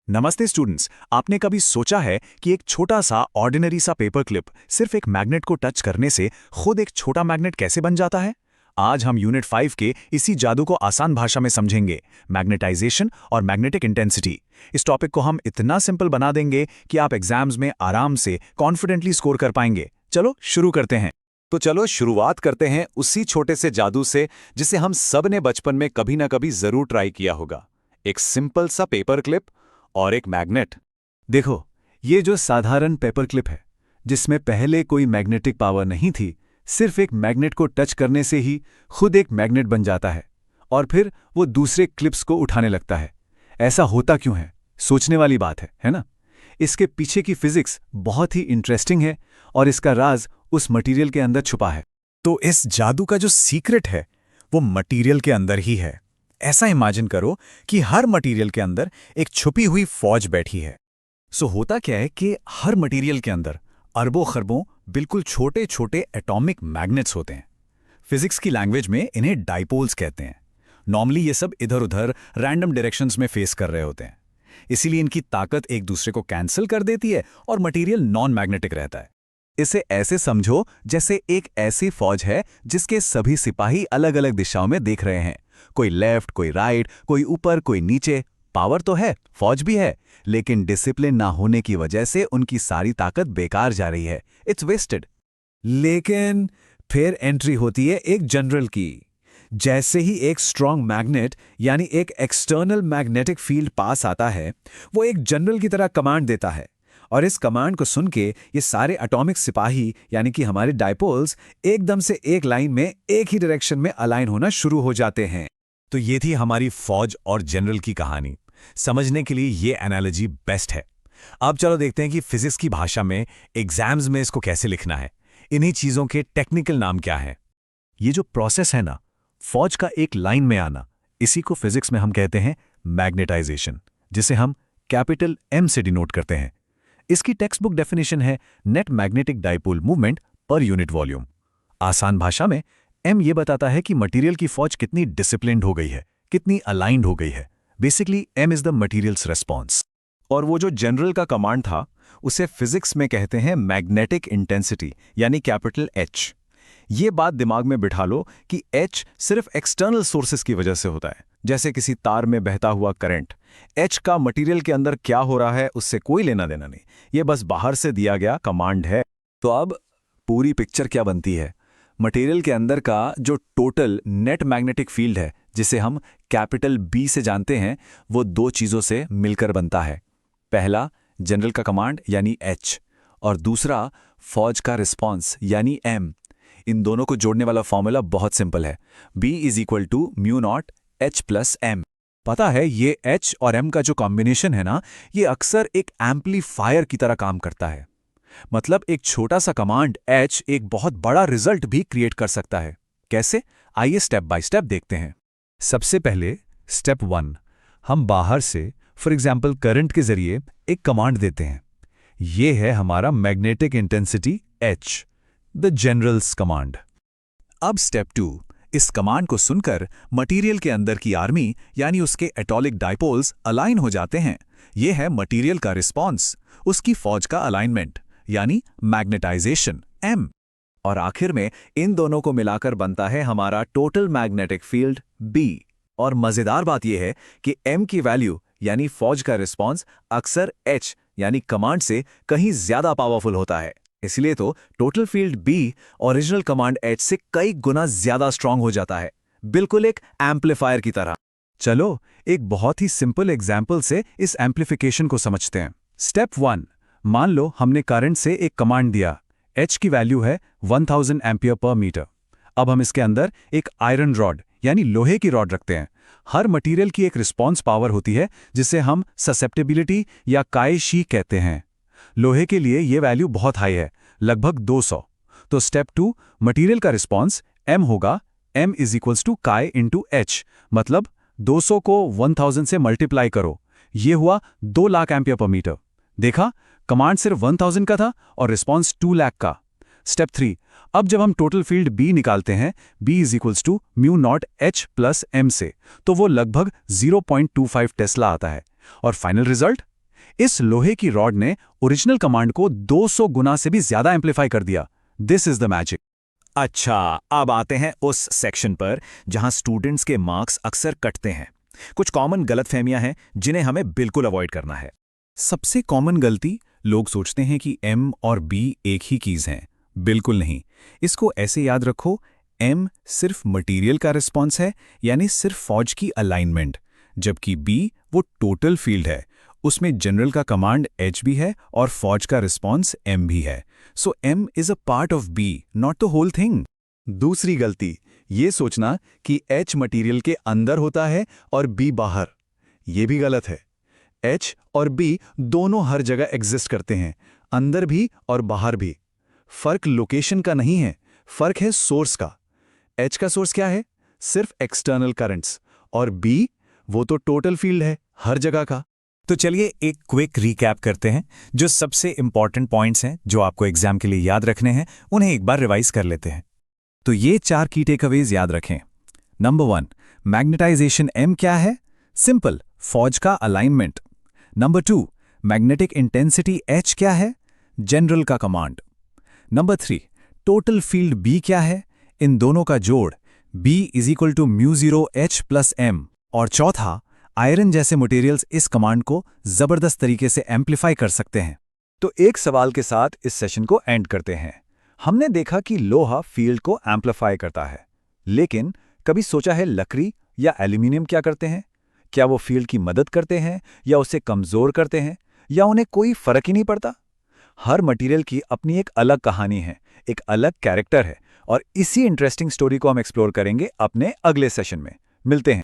नमस्ते स्टूडेंट्स। आपने कभी सोचा है कि एक छोटा सा ऑर्डिनरी सा पेपर क्लिप सिर्फ एक मैग्नेट को टच करने से खुद एक छोटा मैग्नेट कैसे बन जाता है? आज हम यूनिट 5 के इसी जादू को आसान भाषा में समझेंगे, मैग्नेटाइजेशन और मैग्नेटिक इंटेंसिटी। इस टॉपिक को हम इतना सिंपल बना देंगे कि आप एग्जाम्स में आराम से कॉन्फिडेंटली स्कोर कर पाएंगे। चलो शुरू करते हैं। तो चलो शुरुआत करते हैं उसी छोटे से जादू से जिसे हम सब ने बचपन में कभी ना कभी जरूर ट्राई किया होगा। एक सिंपल सा पेपर क्लिप और एक मैग्नेट। देखो, ये जो साधारण पेपर क्लिप है, जिसमें पहले कोई मैग्नेटिक पावर नहीं थी, सिर्फ एक मैग्नेट को टच करने से ही खुद एक मैग्नेट बन जाता है और फिर वो दूसरे क्लिप्स को उठाने लगता है। ऐसा होता क्यों है? सोचने वाली बात है ना? इसके पीछे की फिजिक्स बहुत ही इंटरेस्टिंग है और इसका राज उस मटेरियल के अंदर छुपा है। तो इस जादू का जो सीक्रेट है वो मटेरियल के अंदर ही है। ऐसा इमेजिन करो कि हर मटेरियल के अंदर एक छुपी हुई फौज बैठी है। सो होता क्या है कि हर मटेरियल के अंदर अरबों खरबों बिल्कुल छोटे छोटे एटॉमिक मैग्नेट्स होते हैं। फिजिक्स की लैंग्वेज में इन्हें डाइपोल्स कहते हैं। नॉर्मली ये सब इधर उधर रैंडम डायरेक्शंस में फेस कर रहे होते हैं, इसीलिए इनकी ताकत एक दूसरे को कैंसिल कर देती है और मटेरियल नॉन मैग्नेटिक रहता है। इसे ऐसे समझो जैसे एक ऐसी फौज है जिसके सभी सिपाही अलग अलग दिशाओं में देख रहे हैं। कोई लेफ्ट, कोई राइट, कोई ऊपर, कोई नीचे। पावर तो है, फौज भी है, लेकिन डिसिप्लिन ना होने की वजह से उनकी सारी ताकत बेकार जा रही है। It's wasted. लेकिन फिर एंट्री होती है एक जनरल की। जैसे ही एक स्ट्रॉन्ग मैग्नेट यानी एक एक्सटर्नल मैग्नेटिक फील्ड पास आता है, वो एक जनरल की तरह कमांड देता है और इस कमांड को सुन के ये सारे एटॉमिक सिपाही यानी कि हमारे डाइपोल्स एकदम से एक लाइन में एक ही डायरेक्शन में अलाइन होना शुरू हो जाते हैं। तो ये थी हमारी फौज और जनरल की कहानी। समझने के लिए ये एनालॉजी बेस्ट है। अब चलो देखते हैं कि फिजिक्स की भाषा में एग्जाम्स में इसको कैसे लिखना है। इन्हीं चीजों के टेक्निकल नाम क्या है? ये जो प्रोसेस है ना, फौज का एक लाइन में आना, इसी को फिजिक्स में हम कहते हैं मैग्नेटाइजेशन, जिसे हम कैपिटल M से डिनोट करते हैं। इसकी टेक्स्ट बुक डेफिनेशन है net magnetic dipole movement per unit volume. आसान भाषा में M ये बताता है कि मटेरियल की फौज कितनी डिसिप्लिन्ड हो गई है, कितनी अलाइंड हो गई है। Basically M is the materials response. और वो जो जनरल का कमांड था उसे फिजिक्स में कहते हैं मैग्नेटिक इंटेंसिटी यानी कैपिटल H। ये बात दिमाग में बिठा लो कि H सिर्फ एक्सटर्नल सोर्सेस की वजह से होता है, जैसे किसी तार में बहता हुआ करंट। H का मटेरियल के अंदर क्या हो रहा है उससे कोई लेना देना नहीं, ये बस बाहर से दिया गया कमांड है। तो अब पूरी पिक्चर क्या बनती है? मटेरियल के अंदर का जो टोटल नेट मैग्नेटिक फील्ड है, जिसे हम कैपिटल B से जानते हैं, वो दो चीज़ों से मिलकर बनता है। पहला जनरल का कमांड यानी H और दूसरा फौज का रिस्पॉन्स यानी M। इन दोनों को जोड़ने वाला फॉर्मूला बहुत सिंपल है, B = μ0 H + M। पता है ये H और M का जो कॉम्बिनेशन है ना, ये अक्सर एक एम्पलीफायर की तरह काम करता है। मतलब एक छोटा सा कमांड H एक बहुत बड़ा रिजल्ट भी क्रिएट कर सकता है। कैसे? आइए स्टेप बाय स्टेप देखते हैं। सबसे पहले स्टेप 1, हम बाहर से फॉर एग्जाम्पल करंट के जरिए एक कमांड देते हैं। ये है हमारा magnetic intensity H, the generals command. अब स्टेप 2, इस कमांड को सुनकर मटेरियल के अंदर की आर्मी यानी उसके एटॉमिक डाइपोल्स अलाइन हो जाते हैं। ये है मटेरियल का रिस्पॉन्स, उसकी फौज का अलाइनमेंट यानी मैग्नेटाइजेशन M। और आखिर में इन दोनों को मिलाकर बनता है हमारा टोटल मैग्नेटिक फील्ड B। और मजेदार बात यह है कि M की वैल्यू यानी फौज का रिस्पॉन्स अक्सर H यानी कमांड से कहीं ज्यादा पावरफुल होता है। इसलिए तो total field B original command H से कई गुना ज्यादा स्ट्रांग हो जाता है, बिल्कुल एक एम्पलीफायर की तरह। चलो एक बहुत ही सिंपल एग्जाम्पल से इस एम्पलीफिकेशन को समझते हैं। स्टेप 1, मान लो हमने करंट से एक कमांड दिया, H की वैल्यू है 1000 एम्पियर पर मीटर। अब हम इसके अंदर एक आयरन रॉड यानी लोहे की रॉड रखते हैं। हर मटेरियल की एक रिस्पॉन्स पावर होती है जिसे हम ससेप्टिबिलिटी या काई-शी कहते हैं। लोहे के लिए ये वैल्यू बहुत हाई है, लगभग 200। तो स्टेप 2, मटेरियल का रिस्पॉन्स M होगा, M = काई × H। मतलब 200 को 1000 से मल्टीप्लाई करो, ये हुआ 2 लाख एम्पियर पर मीटर। देखा, कमांड सिर्फ 1000 का था और रिस्पॉन्स 2 लाख का। स्टेप 3, अब जब हम टोटल फील्ड B निकालते हैं, B = μ0 H + M से, तो वो लगभग 0.25 टेस्ला आता है। और फाइनल रिजल्ट इस लोहे की रॉड ने ओरिजिनल कमांड को 200 गुना से भी ज्यादा एम्पलीफाई कर दिया। This is the magic. अच्छा, अब आते हैं उस सेक्शन पर जहां स्टूडेंट्स के मार्क्स अक्सर कटते हैं। कुछ कॉमन गलतफहमियां हैं जिन्हें हमें बिल्कुल अवॉइड करना है। सबसे कॉमन गलती, लोग सोचते हैं कि M और B एक ही कीज हैं। बिल्कुल नहीं। इसको ऐसे याद रखो, M सिर्फ मटेरियल का रिस्पॉन्स है, यानी सिर्फ फौज की अलाइनमेंट, जबकि B वो टोटल फील्ड है। उसमें जनरल का कमांड H भी है और फौज का रिस्पॉन्स M भी है। So M is a part of B, not the whole thing. दूसरी गलती, ये सोचना कि H मटेरियल के अंदर होता है और B बाहर। ये भी गलत है। H और B दोनों हर जगह एग्जिस्ट करते हैं, अंदर भी और बाहर भी। फर्क लोकेशन का नहीं है, फर्क है सोर्स का। H का सोर्स क्या है? सिर्फ एक्सटर्नल करंट्स, और B वो तो टोटल फील्ड है, हर जगह का। तो चलिए एक क्विक रिकैप करते हैं। जो सबसे इंपॉर्टेंट पॉइंट्स हैं जो आपको एग्जाम के लिए याद रखने हैं, उन्हें एक बार रिवाइज कर लेते हैं। तो ये 4 की टेकअवेज याद रखें। नंबर 1, मैग्नेटाइजेशन M क्या है? सिंपल, फौज का alignment. Number 2, magnetic intensity H क्या है? जनरल का command. Number 3, total field B क्या है? इन दोनों का जोड़ B = μ0 H + M। और चौथा, आयरन जैसे मटेरियल्स इस कमांड को जबरदस्त तरीके से एम्प्लीफाई कर सकते हैं। तो एक सवाल के साथ इस सेशन को एंड करते हैं। हमने देखा कि लोहा फील्ड को एम्प्लीफाई करता है, लेकिन कभी सोचा है लकड़ी या एल्यूमिनियम क्या करते हैं? क्या वो फील्ड की मदद करते हैं या उसे कमजोर करते हैं, या उन्हें कोई फर्क ही नहीं पड़ता? हर मटेरियल की अपनी एक अलग कहानी है, एक अलग कैरेक्टर है, और इसी इंटरेस्टिंग स्टोरी को हम एक्सप्लोर करेंगे अपने अगले सेशन में। मिलते हैं।